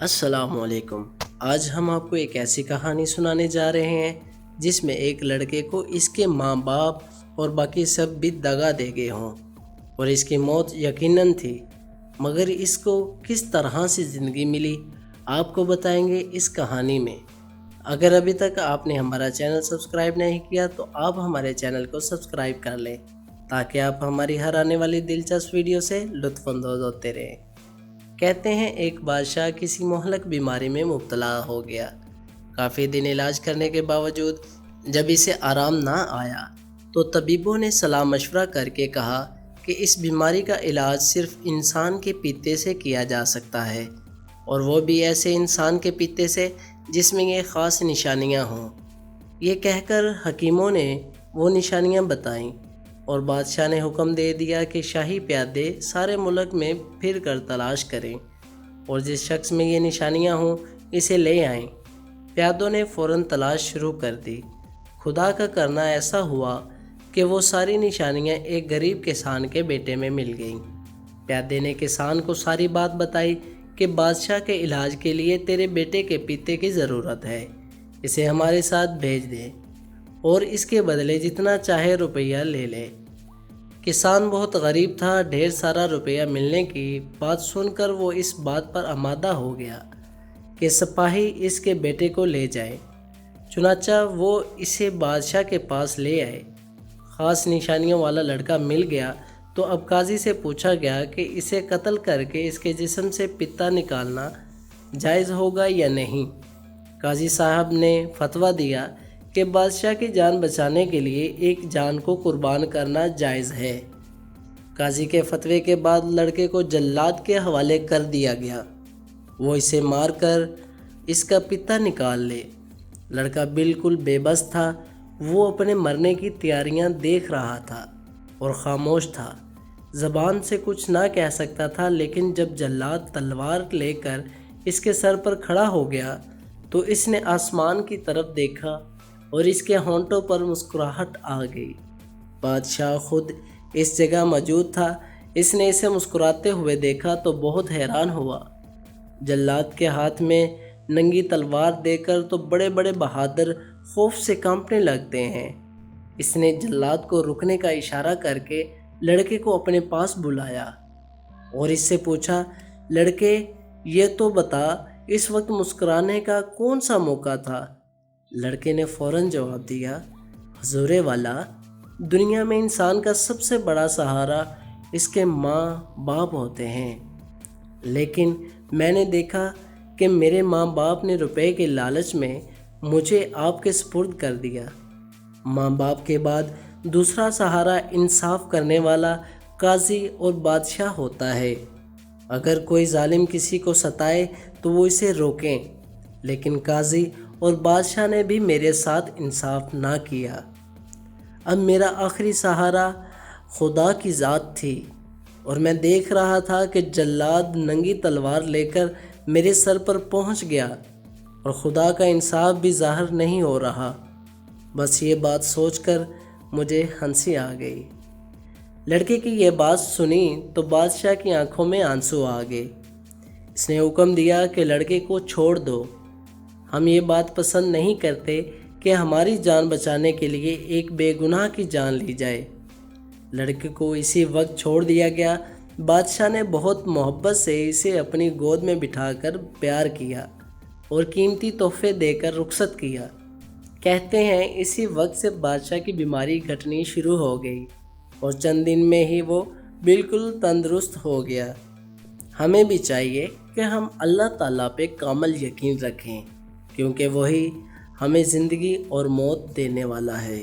السلام علیکم۔ آج ہم آپ کو ایک ایسی کہانی سنانے جا رہے ہیں جس میں ایک لڑکے کو اس کے ماں باپ اور باقی سب بھی دگا دے گئے ہوں اور اس کی موت یقیناً تھی، مگر اس کو کس طرح سے زندگی ملی آپ کو بتائیں گے اس کہانی میں۔ اگر ابھی تک آپ نے ہمارا چینل سبسکرائب نہیں کیا تو آپ ہمارے چینل کو سبسکرائب کر لیں تاکہ آپ ہماری ہر آنے والی دلچسپ ویڈیو سے لطف اندوز ہوتے رہیں۔ کہتے ہیں ایک بادشاہ کسی مہلک بیماری میں مبتلا ہو گیا۔ کافی دن علاج کرنے کے باوجود جب اسے آرام نہ آیا تو طبیبوں نے صلاح مشورہ کر کے کہا کہ اس بیماری کا علاج صرف انسان کے پیتے سے کیا جا سکتا ہے، اور وہ بھی ایسے انسان کے پیتے سے جس میں یہ خاص نشانیاں ہوں۔ یہ کہہ کر حکیموں نے وہ نشانیاں بتائیں اور بادشاہ نے حکم دے دیا کہ شاہی پیادے سارے ملک میں پھر کر تلاش کریں اور جس شخص میں یہ نشانیاں ہوں اسے لے آئیں۔ پیادوں نے فوراً تلاش شروع کر دی۔ خدا کا کرنا ایسا ہوا کہ وہ ساری نشانیاں ایک غریب کسان کے بیٹے میں مل گئیں۔ پیادے نے کسان کو ساری بات بتائی کہ بادشاہ کے علاج کے لیے تیرے بیٹے کے پیتے کی ضرورت ہے، اسے ہمارے ساتھ بھیج دے اور اس کے بدلے جتنا چاہے روپیہ لے لے۔ کسان بہت غریب تھا، ڈھیر سارا روپیہ ملنے کی بات سن کر وہ اس بات پر آمادہ ہو گیا کہ سپاہی اس کے بیٹے کو لے جائے۔ چنانچہ وہ اسے بادشاہ کے پاس لے آئے۔ خاص نشانیوں والا لڑکا مل گیا تو اب قاضی سے پوچھا گیا کہ اسے قتل کر کے اس کے جسم سے پتا نکالنا جائز ہوگا یا نہیں۔ قاضی صاحب نے فتویٰ دیا کہ بادشاہ کی جان بچانے کے لیے ایک جان کو قربان کرنا جائز ہے۔ قاضی کے فتوے کے بعد لڑکے کو جلاد کے حوالے کر دیا گیا، وہ اسے مار کر اس کا پتا نکال لے۔ لڑکا بالکل بے بس تھا، وہ اپنے مرنے کی تیاریاں دیکھ رہا تھا اور خاموش تھا، زبان سے کچھ نہ کہہ سکتا تھا، لیکن جب جلاد تلوار لے کر اس کے سر پر کھڑا ہو گیا تو اس نے آسمان کی طرف دیکھا اور اس کے ہونٹوں پر مسکراہٹ آ گئی۔ بادشاہ خود اس جگہ موجود تھا، اس نے اسے مسکراتے ہوئے دیکھا تو بہت حیران ہوا۔ جلاد کے ہاتھ میں ننگی تلوار دیکھ کر تو بڑے بڑے بہادر خوف سے کانپنے لگتے ہیں۔ اس نے جلاد کو رکنے کا اشارہ کر کے لڑکے کو اپنے پاس بلایا اور اس سے پوچھا، لڑکے یہ تو بتا اس وقت مسکرانے کا کون سا موقع تھا؟ لڑکے نے فوراً جواب دیا، حضور والا، دنیا میں انسان کا سب سے بڑا سہارا اس کے ماں باپ ہوتے ہیں، لیکن میں نے دیکھا کہ میرے ماں باپ نے روپے کے لالچ میں مجھے آپ کے سپرد کر دیا۔ ماں باپ کے بعد دوسرا سہارا انصاف کرنے والا قاضی اور بادشاہ ہوتا ہے۔ اگر کوئی ظالم کسی کو ستائے تو وہ اسے روکیں، لیکن قاضی اور بادشاہ نے بھی میرے ساتھ انصاف نہ کیا۔ اب میرا آخری سہارا خدا کی ذات تھی اور میں دیکھ رہا تھا کہ جلاد ننگی تلوار لے کر میرے سر پر پہنچ گیا اور خدا کا انصاف بھی ظاہر نہیں ہو رہا۔ بس یہ بات سوچ کر مجھے ہنسی آ گئی۔ لڑکے کی یہ بات سنی تو بادشاہ کی آنکھوں میں آنسو آ گئے۔ اس نے حکم دیا کہ لڑکے کو چھوڑ دو، ہم یہ بات پسند نہیں کرتے کہ ہماری جان بچانے کے لیے ایک بے گناہ کی جان لی جائے۔ لڑکے کو اسی وقت چھوڑ دیا گیا۔ بادشاہ نے بہت محبت سے اسے اپنی گود میں بٹھا کر پیار کیا اور قیمتی تحفے دے کر رخصت کیا۔ کہتے ہیں اسی وقت سے بادشاہ کی بیماری گھٹنی شروع ہو گئی اور چند دن میں ہی وہ بالکل تندرست ہو گیا۔ ہمیں بھی چاہیے کہ ہم اللہ تعالیٰ پہ کامل یقین رکھیں، کیونکہ وہی ہمیں زندگی اور موت دینے والا ہے۔